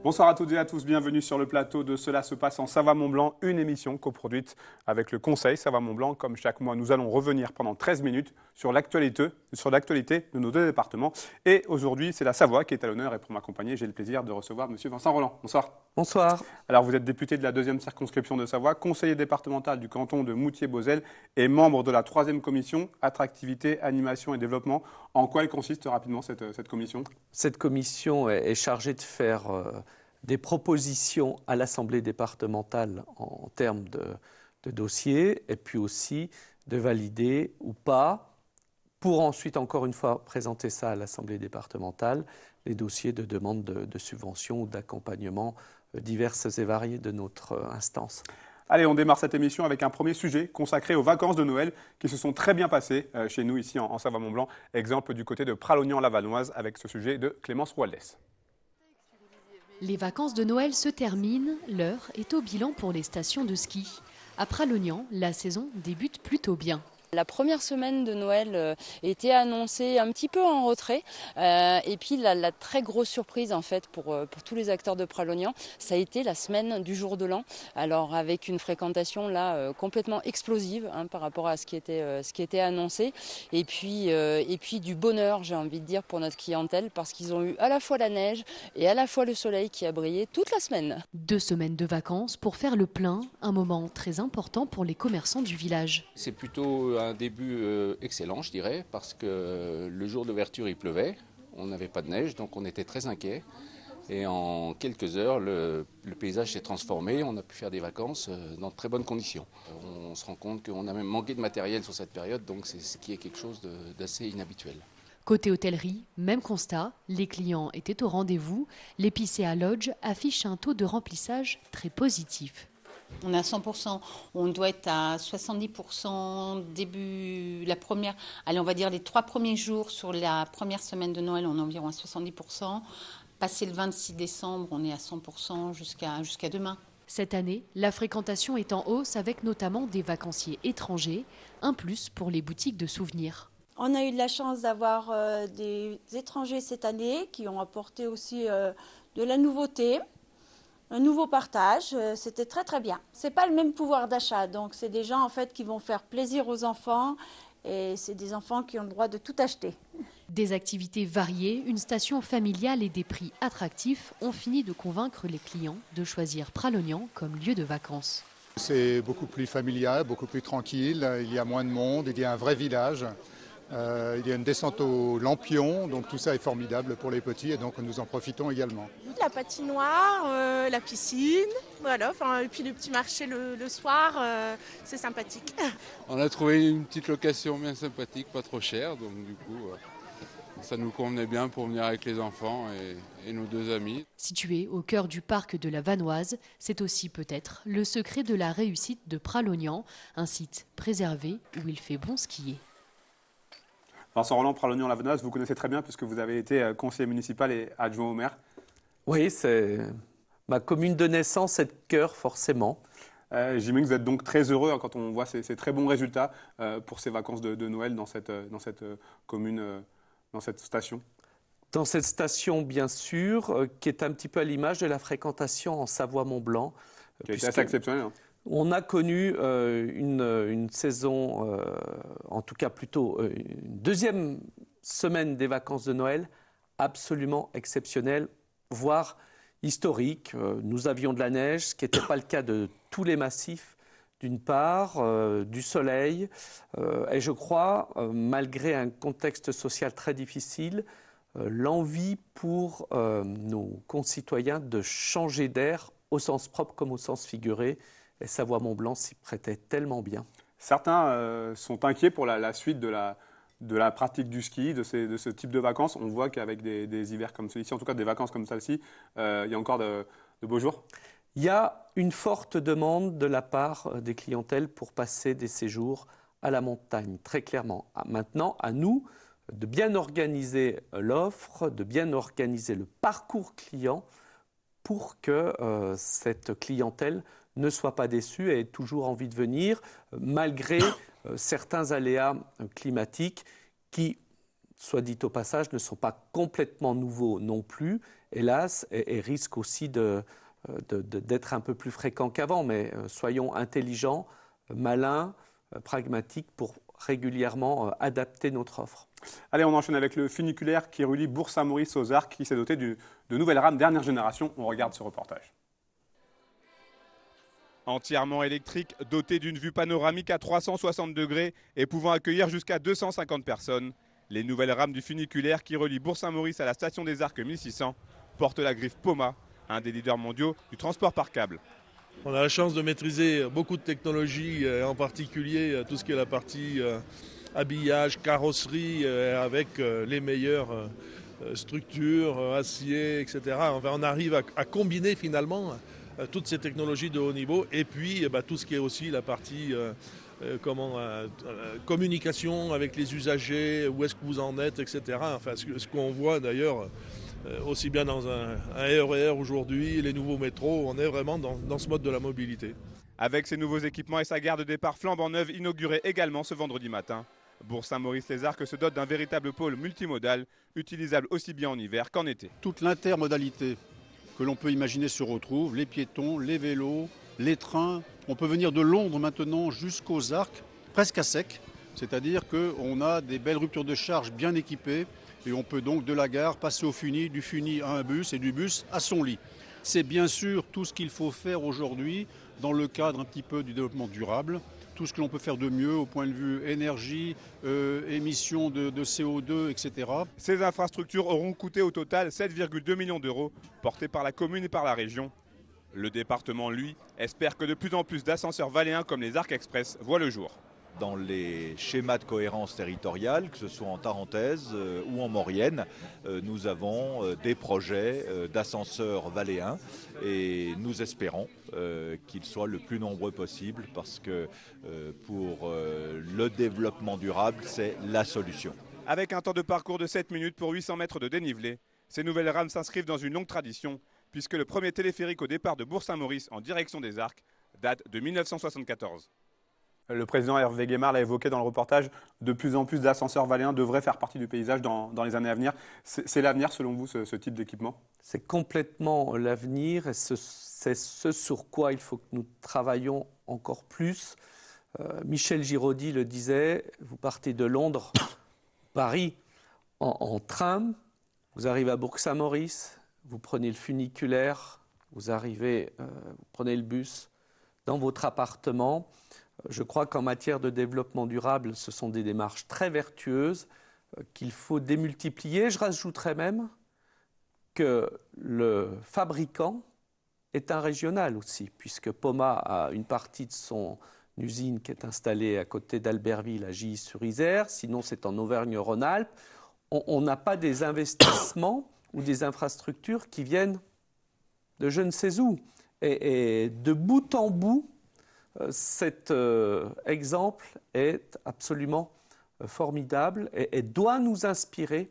Bonsoir à toutes et à tous, bienvenue sur le plateau de Cela se passe en Savoie-Mont-Blanc, une émission coproduite avec le Conseil Savoie-Mont-Blanc. Comme chaque mois, nous allons revenir pendant 13 minutes sur l'actualité de nos deux départements. Et aujourd'hui, c'est la Savoie qui est à l'honneur et pour m'accompagner, j'ai le plaisir de recevoir M. Vincent Roland. Bonsoir. Bonsoir. Alors vous êtes député de la 2e circonscription de Savoie, conseiller départemental du canton de Moutier-Beauzelle et membre de la 3e commission Attractivité, Animation et Développement. En quoi elle consiste rapidement cette commission ? Cette commission est chargée de faire des propositions à l'Assemblée départementale en termes de dossiers et puis aussi de valider ou pas, pour ensuite encore une fois présenter ça à l'Assemblée départementale, les dossiers de demande de subventions ou d'accompagnement diverses et variées de notre instance. Allez, on démarre cette émission avec un premier sujet consacré aux vacances de Noël qui se sont très bien passées chez nous ici en Savoie-Mont-Blanc. Exemple du côté de Pralognan-la-Vanoise avec ce sujet de Clémence Roaldès. Les vacances de Noël se terminent, l'heure est au bilan pour les stations de ski. À Pralognan, la saison débute plutôt bien. La première semaine de Noël était annoncée un petit peu en retrait et puis la très grosse surprise en fait pour tous les acteurs de Pralognan, ça a été la semaine du jour de l'an. Alors avec une fréquentation là complètement explosive par rapport à ce qui était annoncé et puis du bonheur, j'ai envie de dire, pour notre clientèle parce qu'ils ont eu à la fois la neige et à la fois le soleil qui a brillé toute la semaine. 2 semaines de vacances pour faire le plein, un moment très important pour les commerçants du village. C'est plutôt un début excellent, je dirais, parce que le jour d'ouverture, il pleuvait, on n'avait pas de neige, donc on était très inquiets. Et en quelques heures, le paysage s'est transformé, on a pu faire des vacances dans de très bonnes conditions. On se rend compte qu'on a même manqué de matériel sur cette période, donc c'est ce qui est quelque chose d'assez inhabituel. Côté hôtellerie, même constat, les clients étaient au rendez-vous. L'Épicéa Lodge affiche un taux de remplissage très positif. On est à 100%, on doit être à 70% début, on va dire les 3 premiers jours sur la première semaine de Noël, on est environ à 70%. Passé le 26 décembre, on est à 100% jusqu'à demain. Cette année, la fréquentation est en hausse avec notamment des vacanciers étrangers, un plus pour les boutiques de souvenirs. On a eu de la chance d'avoir des étrangers cette année qui ont apporté aussi de la nouveauté. Un nouveau partage, c'était très très bien. C'est pas le même pouvoir d'achat, donc c'est des gens en fait qui vont faire plaisir aux enfants et c'est des enfants qui ont le droit de tout acheter. Des activités variées, une station familiale et des prix attractifs ont fini de convaincre les clients de choisir Pralognan comme lieu de vacances. C'est beaucoup plus familial, beaucoup plus tranquille, il y a moins de monde, il y a un vrai village. Il y a une descente au lampion, donc tout ça est formidable pour les petits et donc nous en profitons également. La patinoire, la piscine, voilà, et puis le petit marché le soir, c'est sympathique. On a trouvé une petite location bien sympathique, pas trop chère, donc du coup ça nous convenait bien pour venir avec les enfants et nos 2 amis. Situé au cœur du parc de la Vanoise, c'est aussi peut-être le secret de la réussite de Pralognan, un site préservé où il fait bon skier. Vincent Roland, Pralognan-la-Vanoise, vous connaissez très bien puisque vous avez été conseiller municipal et adjoint au maire. Oui, c'est ma commune de naissance et de cœur, forcément. J'imagine que vous êtes donc très heureux quand on voit ces très bons résultats pour ces vacances de Noël dans cette commune, dans cette station. Dans cette station, bien sûr, qui est un petit peu à l'image de la fréquentation en Savoie-Mont-Blanc. Qui a été assez exceptionnel. On a connu une saison, en tout cas plutôt une 2e semaine des vacances de Noël, absolument exceptionnelle, voire historique. Nous avions de la neige, ce qui n'était pas le cas de tous les massifs, d'une part, du soleil, et je crois, malgré un contexte social très difficile, l'envie pour nos concitoyens de changer d'air au sens propre comme au sens figuré. Et Savoie-Mont-Blanc s'y prêtait tellement bien. Certains sont inquiets pour la suite de la pratique du ski, de ce type de vacances. On voit qu'avec des hivers comme celui-ci, en tout cas des vacances comme celle-ci, il y a encore de beaux jours. Il y a une forte demande de la part des clientèles pour passer des séjours à la montagne, très clairement. Maintenant, à nous de bien organiser l'offre, de bien organiser le parcours client pour que cette clientèle ne soit pas déçue et ait toujours envie de venir, malgré certains aléas climatiques qui soit dit au passage, ne sont pas complètement nouveaux non plus, hélas, et risquent aussi d'être un peu plus fréquents qu'avant. Mais soyons intelligents, malins, pragmatiques pour régulièrement adapter notre offre. Allez, on enchaîne avec le funiculaire qui relie Bourg-Saint-Maurice aux Arcs, qui s'est doté de nouvelles rames dernière génération. On regarde ce reportage. Entièrement électrique, doté d'une vue panoramique à 360 degrés et pouvant accueillir jusqu'à 250 personnes, les nouvelles rames du funiculaire qui relient Bourg-Saint-Maurice à la station des Arcs 1600 portent la griffe Poma, un des leaders mondiaux du transport par câble. On a la chance de maîtriser beaucoup de technologies, en particulier tout ce qui est la partie habillage, carrosserie, avec les meilleures structures, acier, etc. Enfin, on arrive à combiner finalement toutes ces technologies de haut niveau et puis tout ce qui est aussi la partie communication avec les usagers, où est-ce que vous en êtes, etc. Enfin, ce qu'on voit d'ailleurs aussi bien dans un RER aujourd'hui, les nouveaux métros, on est vraiment dans ce mode de la mobilité. Avec ses nouveaux équipements et sa gare de départ flambant neuve inaugurée également ce vendredi matin, Bourg-Saint-Maurice-les-Arcs se dote d'un véritable pôle multimodal, utilisable aussi bien en hiver qu'en été. Toute l'intermodalité que l'on peut imaginer se retrouve, les piétons, les vélos, les trains. On peut venir de Londres maintenant jusqu'aux Arcs, presque à sec, c'est-à-dire qu'on a des belles ruptures de charge bien équipées et on peut donc de la gare passer au Funi, du Funi à un bus et du bus à son lit. C'est bien sûr tout ce qu'il faut faire aujourd'hui dans le cadre un petit peu du développement durable, tout ce que l'on peut faire de mieux au point de vue énergie, émissions de CO2, etc. Ces infrastructures auront coûté au total 7,2 millions d'euros, portés par la commune et par la région. Le département, lui, espère que de plus en plus d'ascenseurs valléens comme les Arcs Express voient le jour. Dans les schémas de cohérence territoriale, que ce soit en Tarentaise ou en Maurienne, nous avons des projets d'ascenseurs valléens et nous espérons qu'ils soient le plus nombreux possible parce que pour le développement durable, c'est la solution. Avec un temps de parcours de 7 minutes pour 800 mètres de dénivelé, ces nouvelles rames s'inscrivent dans une longue tradition puisque le premier téléphérique au départ de Bourg-Saint-Maurice en direction des Arcs date de 1974. Le président Hervé Guémard l'a évoqué dans le reportage, de plus en plus d'ascenseurs valléens devraient faire partie du paysage dans les années à venir. C'est l'avenir selon vous, ce type d'équipement ? C'est complètement l'avenir et c'est ce sur quoi il faut que nous travaillions encore plus. Michel Giraudy le disait, vous partez de Londres, Paris, en train, vous arrivez à Bourg-Saint-Maurice, vous prenez le funiculaire, vous prenez le bus dans votre appartement. Je crois qu'en matière de développement durable, ce sont des démarches très vertueuses qu'il faut démultiplier. Je rajouterais même que le fabricant est un régional aussi, puisque Poma a une partie de son usine qui est installée à côté d'Albertville, à Gilly-sur-Isère. Sinon, c'est en Auvergne-Rhône-Alpes. On n'a pas des investissements ou des infrastructures qui viennent de je ne sais où. Et de bout en bout, cet exemple est absolument formidable et doit nous inspirer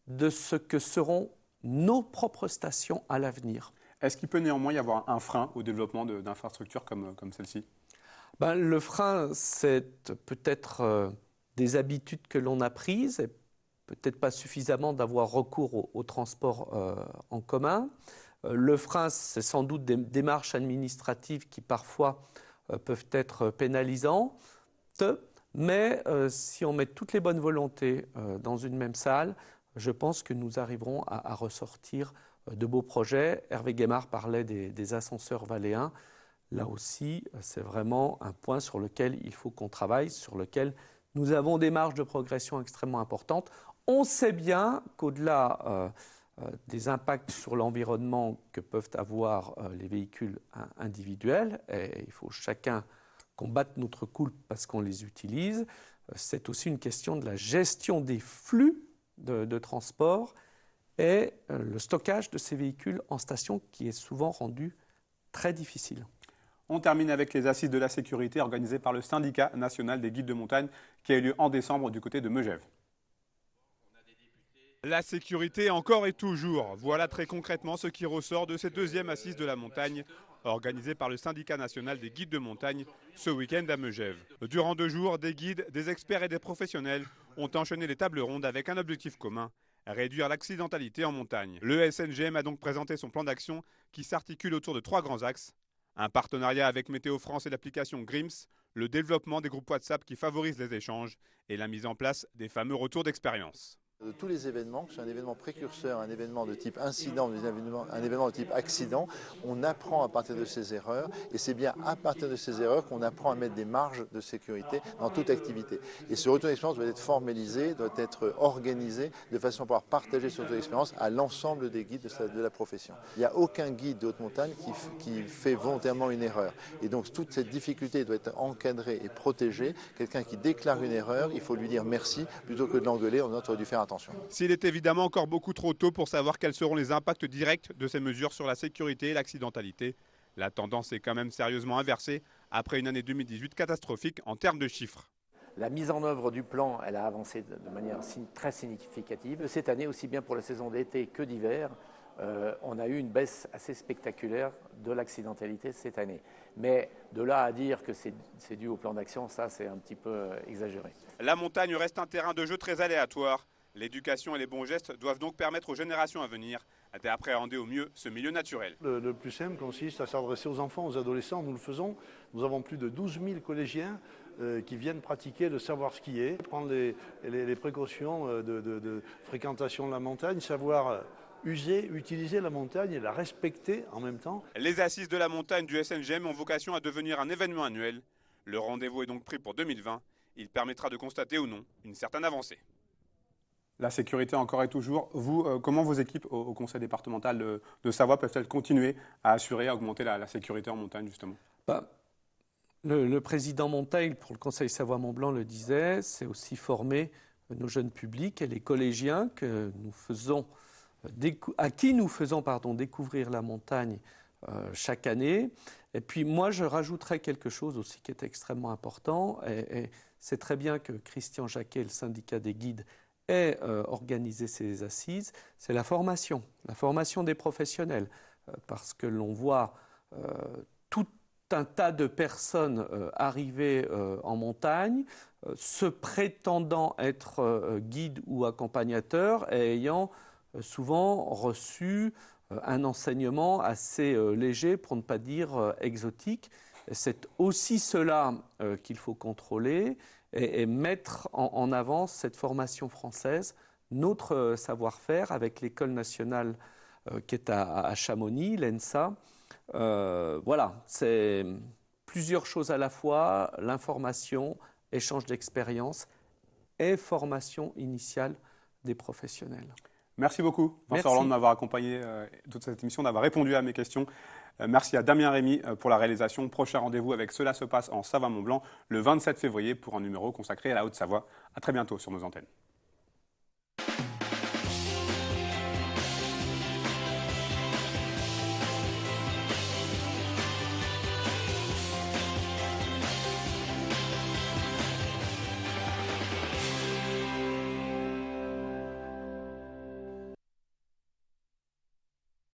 de ce que seront nos propres stations à l'avenir. Est-ce qu'il peut néanmoins y avoir un frein au développement d'infrastructures comme celle-ci ? Le frein, c'est peut-être des habitudes que l'on a prises, et peut-être pas suffisamment d'avoir recours au transport en commun. Le frein, c'est sans doute des démarches administratives qui parfois peuvent être pénalisantes, mais si on met toutes les bonnes volontés dans une même salle, je pense que nous arriverons à ressortir de beaux projets. Hervé Guémard parlait des ascenseurs valléens. Là aussi, c'est vraiment un point sur lequel il faut qu'on travaille, sur lequel nous avons des marges de progression extrêmement importantes. On sait bien qu'au-delà des impacts sur l'environnement que peuvent avoir les véhicules individuels, et il faut chacun qu'on batte notre coulpe parce qu'on les utilise, c'est aussi une question de la gestion des flux de transport et le stockage de ces véhicules en station qui est souvent rendu très difficile. On termine avec les assises de la sécurité organisées par le syndicat national des guides de montagne qui a eu lieu en décembre du côté de Megève. La sécurité encore et toujours. Voilà très concrètement ce qui ressort de cette deuxième assise de la montagne organisée par le syndicat national des guides de montagne ce week-end à Megève. Durant 2 jours, des guides, des experts et des professionnels ont enchaîné les tables rondes avec un objectif commun, réduire l'accidentalité en montagne. Le SNGM a donc présenté son plan d'action qui s'articule autour de 3 grands axes. Un partenariat avec Météo France et l'application Grims, le développement des groupes WhatsApp qui favorisent les échanges et la mise en place des fameux retours d'expérience. De tous les événements, que ce soit un événement précurseur, un événement de type incident, un événement de type accident, on apprend à partir de ces erreurs et c'est bien à partir de ces erreurs qu'on apprend à mettre des marges de sécurité dans toute activité. Et ce retour d'expérience doit être formalisé, doit être organisé de façon à pouvoir partager ce retour d'expérience à l'ensemble des guides de la profession. Il n'y a aucun guide de haute montagne qui fait volontairement une erreur. Et donc toute cette difficulté doit être encadrée et protégée. Quelqu'un qui déclare une erreur, il faut lui dire merci plutôt que de l'engueuler, on aurait dû faire attention. S'il est évidemment encore beaucoup trop tôt pour savoir quels seront les impacts directs de ces mesures sur la sécurité et l'accidentalité, la tendance est quand même sérieusement inversée après une année 2018 catastrophique en termes de chiffres. La mise en œuvre du plan, elle a avancé de manière très significative. Cette année, aussi bien pour la saison d'été que d'hiver, on a eu une baisse assez spectaculaire de l'accidentalité cette année. Mais de là à dire que c'est dû au plan d'action, ça c'est un petit peu exagéré. La montagne reste un terrain de jeu très aléatoire. L'éducation et les bons gestes doivent donc permettre aux générations à venir d'appréhender au mieux ce milieu naturel. Le plus simple consiste à s'adresser aux enfants, aux adolescents. Nous le faisons. Nous avons plus de 12 000 collégiens qui viennent pratiquer le savoir skier, prendre les précautions de fréquentation de la montagne, savoir utiliser la montagne et la respecter en même temps. Les assises de la montagne du SNGM ont vocation à devenir un événement annuel. Le rendez-vous est donc pris pour 2020. Il permettra de constater ou non une certaine avancée. La sécurité encore et toujours. Vous, comment vos équipes au conseil départemental de Savoie peuvent-elles continuer à assurer, à augmenter la sécurité en montagne justement ? Le président Monteil pour le conseil Savoie-Mont-Blanc le disait, c'est aussi former nos jeunes publics et les collégiens à qui nous faisons découvrir la montagne chaque année. Et puis moi, je rajouterais quelque chose aussi qui est extrêmement important. Et c'est très bien que Christian Jacquet, le syndicat des guides, ait organisé ces assises. C'est la formation des professionnels. Parce que l'on voit tout un tas de personnes arriver en montagne, se prétendant être guides ou accompagnateurs et ayant souvent reçu un enseignement assez léger, pour ne pas dire exotique. C'est aussi cela qu'il faut contrôler et mettre en avant cette formation française, notre savoir-faire avec l'école nationale qui est à Chamonix, l'ENSA. Voilà, c'est plusieurs choses à la fois, l'information, échange d'expérience et formation initiale des professionnels. Merci beaucoup, Vincent Orlande, de m'avoir accompagné toute cette émission, d'avoir répondu à mes questions. Merci à Damien Rémy pour la réalisation. Prochain rendez-vous avec Cela se passe en Savoie-Mont-Blanc le 27 février pour un numéro consacré à la Haute-Savoie. À très bientôt sur nos antennes.